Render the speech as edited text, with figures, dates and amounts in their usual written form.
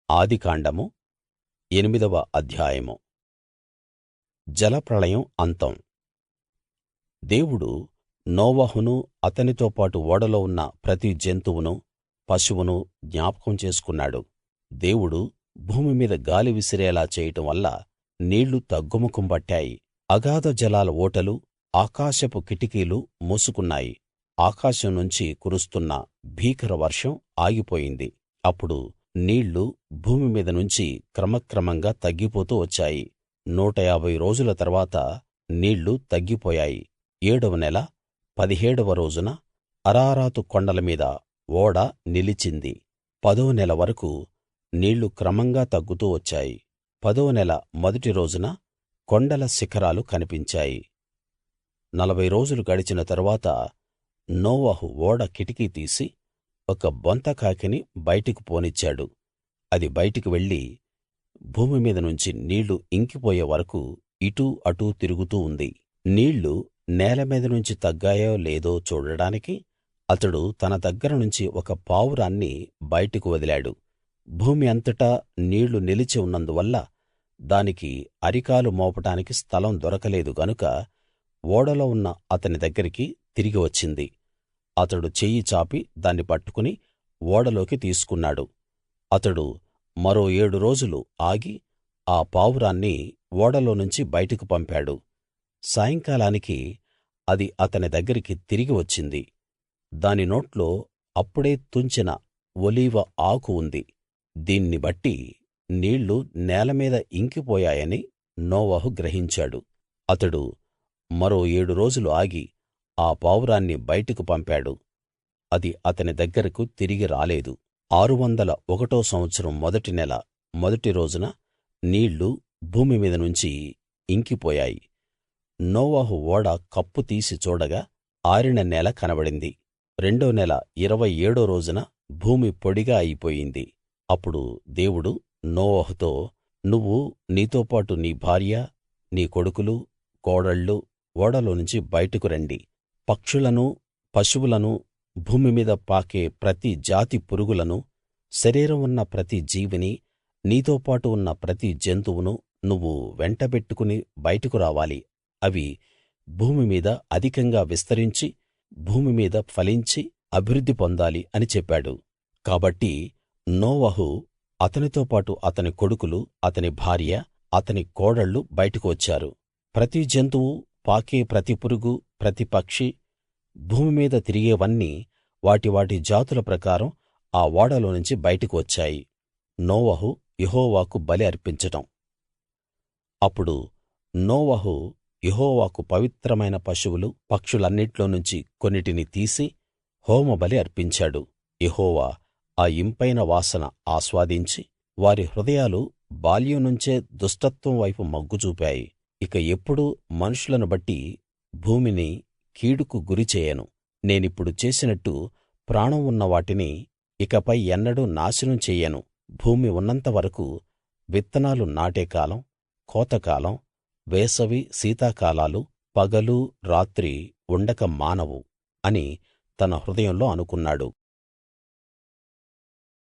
ఆదికాండము 8వ అధ్యాయము. జలప్రళయం అంతం. దేవుడు నోవహును అతనితో పాటు ఓడలో ఉన్న ప్రతి జంతువును పశువును జ్ఞాపకం చేసుకున్నాడు. దేవుడు భూమి మీద గాలి విసిరేలా చేయడం వల్ల నీళ్లు తగ్గుముఖం పట్టాయి. అగాధ జలాల ఊటలు, ఆకాశపు కిటికీలు మూసుకున్నాయి. ఆకాశం నుంచి కురుస్తున్న భీకర వర్షం ఆగిపోయింది. అప్పుడు నీళ్లు భూమి మీద నుంచి క్రమక్రమంగా తగ్గిపోతూ వచ్చాయి. 150 రోజుల తర్వాత నీళ్లు తగ్గిపోయాయి. 7వ నెల 17వ రోజున అరారాతు కొండల మీద ఓడ నిలిచింది. 10వ నెల వరకూ నీళ్లు క్రమంగా తగ్గుతూ వచ్చాయి. 10వ నెల మొదటి రోజున కొండల శిఖరాలు కనిపించాయి. 40 రోజులు గడిచిన తరువాత నోవహు ఓడ కిటికీ తీసి ఒక బొంతకాకిని బయటికి పోనిచ్చాడు. అది బయటికి వెళ్ళి భూమి మీద నుంచి నీళ్లు ఇంకిపోయే వరకూ ఇటూ అటూ తిరుగుతూ ఉంది. నీళ్లు నేల మీద నుంచి తగ్గాయో లేదో చూడడానికి అతడు తన దగ్గర నుంచి ఒక పావురాన్ని బయటకు వదిలాడు. భూమి అంతటా నీళ్లు నిలిచి ఉన్నందువల్ల దానికి అరికాలు మోపడానికి స్థలం దొరకలేదు గనుక ఓడలో ఉన్న అతని దగ్గరికి తిరిగి వచ్చింది. అతడు చెయ్యి చాపి దాన్ని పట్టుకుని ఓడలోకి తీసుకున్నాడు. అతడు మరో 7 రోజులు ఆగి ఆ పావురాన్ని ఓడలో నుంచి బయటకు పంపాడు. సాయంకాలానికి అది అతని దగ్గరికి తిరిగి వచ్చింది. దాని నోట్లో అప్పుడే తుంచిన ఒలీవ ఆకు ఉంది. దీన్ని బట్టి నీళ్లు నేల మీద ఇంకిపోయాయని నోవహు గ్రహించాడు. అతడు మరో 7 రోజులు ఆగి ఆ పావురాన్ని బయటకు పంపాడు. అది అతని దగ్గరకు తిరిగి రాలేదు. 601 సంవత్సరం మొదటి నెల మొదటి రోజున నీళ్లు భూమి మీద నుంచి ఇంకిపోయాయి. నోవహు ఓడ కప్పు తీసి చూడగా ఆరిన నేల కనబడింది. 2వ నెల 27వ రోజున భూమి పొడిగా అయిపోయింది. అప్పుడు దేవుడు నోవహుతో, నువ్వు నీతోపాటు నీ భార్య, నీ కొడుకులు, కోడళ్ళు ఓడలోనుంచి బయటకు రండి. పక్షులనూ పశువులనూ భూమి మీద పాకే ప్రతి జాతి పురుగులనూ శరీరం ఉన్న ప్రతి జీవినీ నీతోపాటు ఉన్న ప్రతి జంతువునూ నువ్వు వెంటబెట్టుకుని బయటకు రావాలి. అవి భూమి మీద అధికంగా విస్తరించి భూమి మీద ఫలించి అభివృద్ధి పొందాలి అని చెప్పాడు. కాబట్టి నోవహు, అతనితో పాటు అతని కొడుకులు, అతని భార్య, అతని కోడళ్ళు బయటకు వచ్చారు. ప్రతి జంతువు, పాకే ప్రతి పురుగు, ప్రతి పక్షి, భూమి మీద తిరిగేవన్నీ వాటి వాటి జాతుల ప్రకారం ఆ ఓడలోనుంచి బయటకు వచ్చాయి. నోవహు యెహోవాకు బలి అర్పించడం. అప్పుడు నోవహు యెహోవాకు పవిత్రమైన పశువులు, పక్షులన్నిట్లో నుంచి కొన్నిటిని తీసి హోమబలి అర్పించాడు. యెహోవా ఆ ఇంపైన వాసన ఆస్వాదించి వారి హృదయాలు బాల్యం నుంచే దుష్టత్వం వైపు మొగ్గు చూపాయి. ఇక ఎప్పుడూ మనుషులను బట్టి భూమిని కీడుకు గురి చేయను. నేనిప్పుడు చేసినట్టు ప్రాణం ఉన్న వాటిని ఇకపై ఎన్నడూ నాశనం చెయ్యను. భూమి ఉన్నంత వరకూ విత్తనాలు నాటే కాలం, కోతకాలం, వేసవి శీతాకాలాలు పగలూ రాత్రీ ఉండక మానవు అని తన హృదయంలో అనుకున్నాడు.